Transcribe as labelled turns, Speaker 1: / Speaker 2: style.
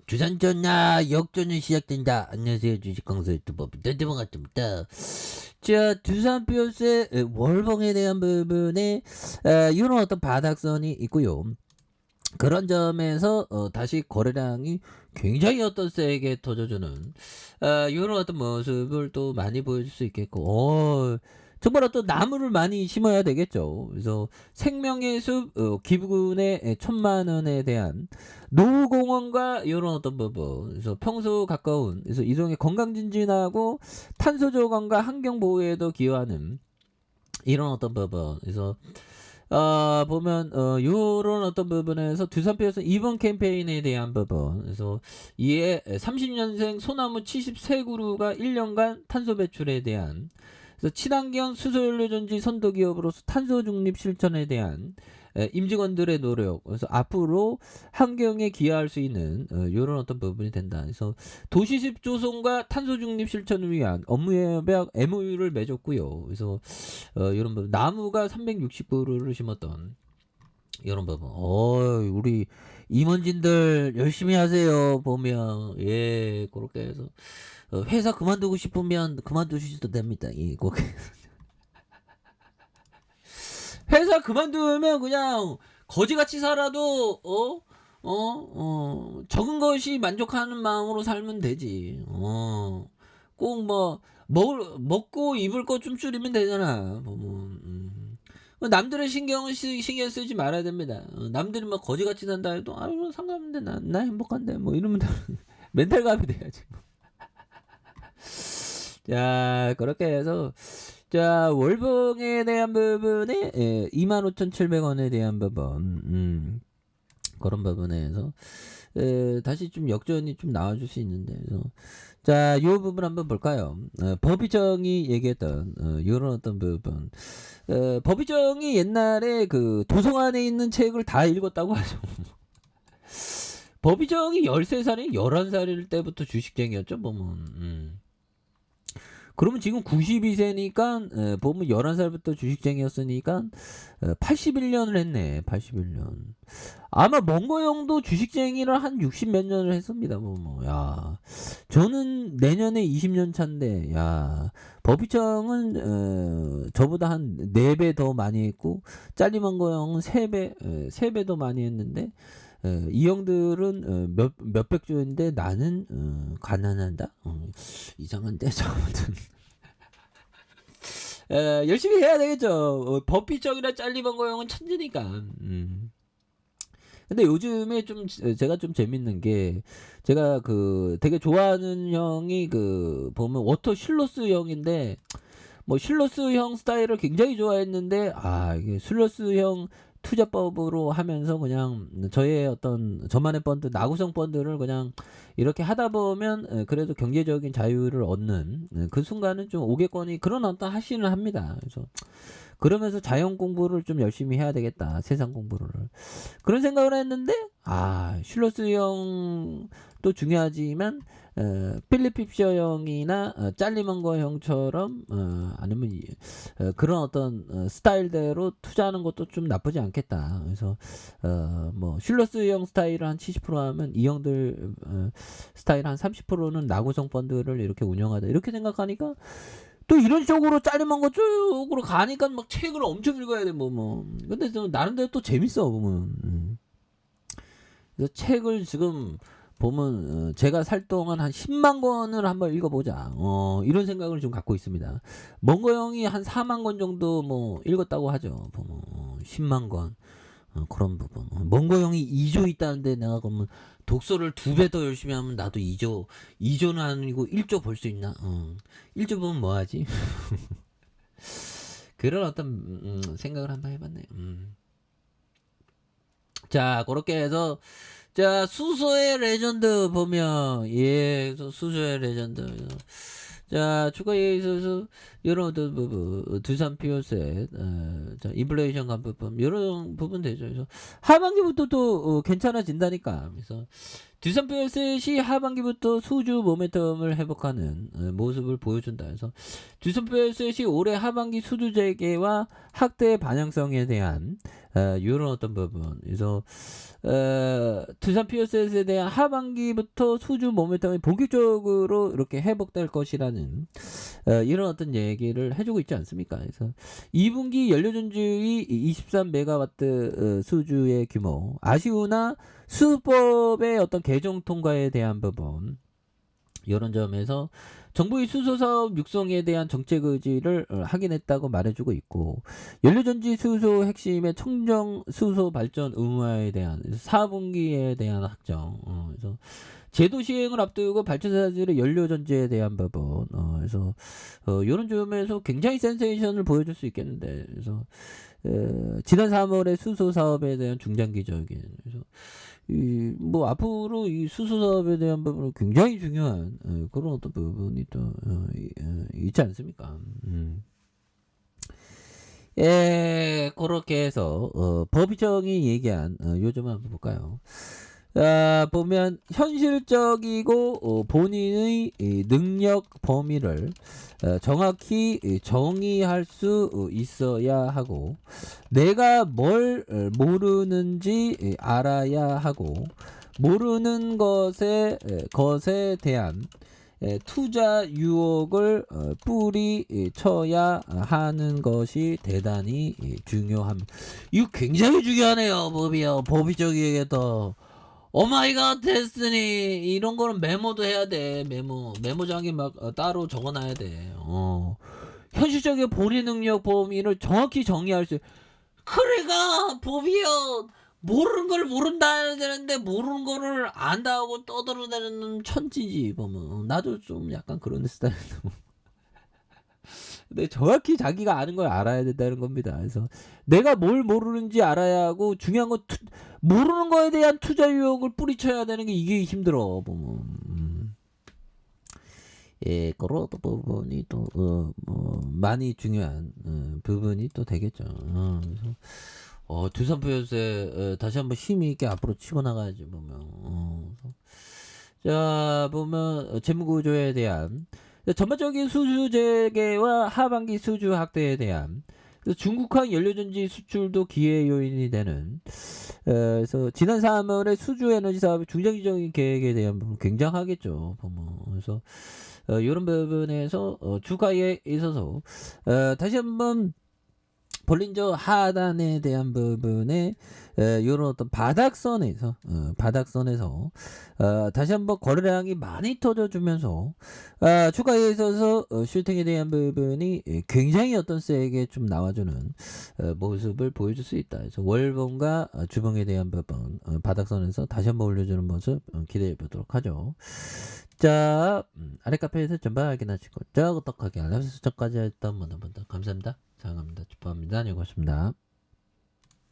Speaker 1: 주산전야 역전이 시작된다. 안녕하세요, 주식강사 유튜버 뜬뜨봉 같습니다. 자, 두산표스의 월봉에 대한 부분에 이런 어떤 바닥선이 있고요. 그런 점에서 다시 거래량이 굉장히 어떤 세게 터져주는 이런 어떤 모습을 또 많이 보여줄 수 있겠고, 정말 어떤 나무를 많이 심어야 되겠죠. 그래서 생명의 숲 기부금의 1,000만 원에 대한 노후공원과 이런 어떤 부분, 그래서 평소 가까운, 그래서 이동의 건강 진진하고 탄소 저감과 환경 보호에도 기여하는 이런 어떤 부분, 그래서 보면 요런 어떤 부분에서 두산표에서 이번 캠페인에 대한 부분, 그래서 이에 30년생 소나무 73그루가 1년간 탄소 배출에 대한, 그래서 친환경 수소연료 전지 선도 기업으로서 탄소 중립 실천에 대한 임직원들의 노력, 그래서 앞으로 환경에 기여할 수 있는 이런 어떤 부분이 된다. 그래서 도시숲 조성과 탄소 중립 실천을 위한 업무 협약 MOU를 맺었고요. 그래서 이런 부분, 나무가 360그루를 심었던 이런 부분. 우리 임원진들 열심히 하세요. 보면 그렇게 해서 회사 그만두고 싶으면 그만두셔도 됩니다. 그렇게 회사 그만두면 그냥 거지같이 살아도 적은 것이 만족하는 마음으로 살면 되지. 꼭 뭐 먹고 입을 것 좀 줄이면 되잖아. 남들의 신경 쓰지 말아야 됩니다. 남들이 막 거지같이 산다 해도 뭐 상관없는데 나 행복한데 뭐 이러면 멘탈갑이 돼야지. 자, 그렇게 해서 자, 월봉에 대한 부분에 25,700원에 대한 부분, 그런 부분에서 다시 좀 역전이 좀 나와줄 수 있는데, 그래서 자, 요 부분 한번 볼까요? 법의정이 얘기했던 요런 어떤 부분, 법의정이 옛날에 그 도서관에 있는 책을 다 읽었다고 하죠. 법의정이 13살이 11살일 때부터 주식쟁이였죠, 보면. 그러면 지금 92세니까 보면 11살부터 주식쟁이였으니까 81년을 했네. 81년. 아마 멍거 형도 주식쟁이를 한 60 몇 년을 했습니다. 야, 저는 내년에 20년 차인데, 야, 법이청은 저보다 한 4배 더 많이 했고, 짤리멍거 형은 3배 더 많이 했는데, 이 형들은 몇백 조인데 나는 가난하다. 이상한데 아무튼 열심히 해야 되겠죠. 버피적이나 짤리번거 형은 천재니까. 근데 요즘에 좀 제가 좀 재밌는 게, 제가 그 되게 좋아하는 형이 그 보면 워터 실로스 형인데, 뭐 실로스 형 스타일을 굉장히 좋아했는데, 이게 실로스 형 투자법으로 하면서 그냥 저의 어떤 저만의 펀드, 나구성 펀드를 그냥 이렇게 하다 보면 그래도 경제적인 자유를 얻는 그 순간은 좀 오겠거니 그런 어떤 하시는 합니다. 그래서 그러면서 자연 공부를 좀 열심히 해야 되겠다. 세상 공부를. 그런 생각을 했는데, 슐러스 형도 중요하지만, 필립 핍셔 형이나 짤리먼거 형처럼 아니면 그런 어떤 스타일대로 투자하는 것도 좀 나쁘지 않겠다. 그래서 뭐 슐러스 형 스타일을 한 70% 하면 이 형들 스타일 한 30%는 나구성 펀드를 이렇게 운영하다, 이렇게 생각하니까 또 이런 쪽으로 짜리만 거 쪽으로 가니까 막 책을 엄청 읽어야 돼. 근데 또 나름대로 또 재밌어 보면. 그래서 책을 지금 보면 제가 살 동안 한 10만 권을 한번 읽어보자. 이런 생각을 좀 갖고 있습니다. 멍거 형이 한 4만 권 정도 뭐 읽었다고 하죠. 보면 10만 권. 그런 부분. 멍거 형이 2조 있다는데 내가 그러면 독서를 2배 더 열심히 하면 나도 2조는 아니고 1조 벌 수 있나? 1조 보면 뭐하지? 그런 어떤 생각을 한번 해봤네요. 자, 그렇게 해서 자, 수소의 레전드 보면 수소의 레전드. 자, 추가에 있어서 이런 부분, 두산 피오셋, 자, 인플레이션 간부분 이런 부분 되죠. 그래서 하반기부터 또 괜찮아진다니까. 그래서 두산 피오셋이 하반기부터 수주 모멘텀을 회복하는 모습을 보여준다. 그래서 두산 피오셋이 올해 하반기 수주 재개와 확대 반영성에 대한 요런 어떤 부분. 그래서 두산 피어셋에 대한 하반기부터 수주 모멘텀이 본격적으로 이렇게 회복될 것이라는 이런 어떤 얘기를 해 주고 있지 않습니까? 그래서 2 분기 연료 전지의 23 메가와트 수주의 규모, 아쉬우나 수법의 어떤 개정 통과에 대한 부분, 요런 점에서 정부의 수소 사업 육성에 대한 정책 의지를 확인했다고 말해주고 있고, 연료전지 수소 핵심의 청정 수소 발전 의무화에 대한 4분기에 대한 확정, 그래서 제도 시행을 앞두고 발전사들의 연료전지에 대한 부분, 그래서 요런 점에서 굉장히 센세이션을 보여줄 수 있겠는데, 그래서 지난 3월에 수소 사업에 대한 중장기적인, 그래서 뭐 앞으로 이 수소 사업에 대한 부분은 굉장히 중요한 그런 어떤 부분이 또 있지 않습니까? 예, 그렇게 해서 법정이 얘기한 요점 한번 볼까요? 보면 현실적이고 본인의 능력 범위를 정확히 정의할 수 있어야 하고, 내가 뭘 모르는지 알아야 하고, 모르는 것에 대한 투자 유혹을 뿌리쳐야 하는 것이 대단히 중요합니다. 이거 굉장히 중요하네요. 법이적이게 더. 오마이갓 데스니 이런 거는 메모도 해야 돼. 메모장에 막 따로 적어놔야 돼. 현실적인 본인 능력 범위를 정확히 정의할 수. 그래가 법이요. 모르는 걸 모른다 되는데 모르는 거를 안다고 떠들어대는 천지지 보면. 나도 좀 약간 그런 스타일이다. 근데 정확히 자기가 아는 걸 알아야 된다는 겁니다. 그래서 내가 뭘 모르는지 알아야 하고, 중요한 건 모르는 거에 대한 투자 유혹을 뿌리쳐야 되는 게 이게 힘들어 보면. 예, 그런 부분이 또 뭐 많이 중요한 부분이 또 되겠죠. 그래서 두산 포효세 다시 한번 힘이 있게 앞으로 치고 나가야지 보면. 자, 보면 재무 구조에 대한 전반적인 수주 재개와 하반기 수주 확대에 대한, 중국항 연료전지 수출도 기회 요인이 되는, 그래서 지난 3월에 수주 에너지 사업의 중장기적인 계획에 대한 부분 굉장하겠죠 보면. 그래서 이런 부분에서 주가에 있어서 다시 한번 볼린저 하단에 대한 부분에 요런 어떤 바닥선에서 다시 한번 거래량이 많이 터져주면서 주가에 있어서 슈팅에 대한 부분이 굉장히 어떤 세게 좀 나와주는 모습을 보여줄 수 있다. 그래서 월봉과 주봉에 대한 부분 바닥선에서 다시 한번 올려주는 모습 기대해 보도록 하죠. 자, 아래 카페에서 전반 확인하시고, 구독하기 알람 설정까지 했던 분들 감사합니다. 사랑합니다. 축복합니다. 안녕히 가십니다.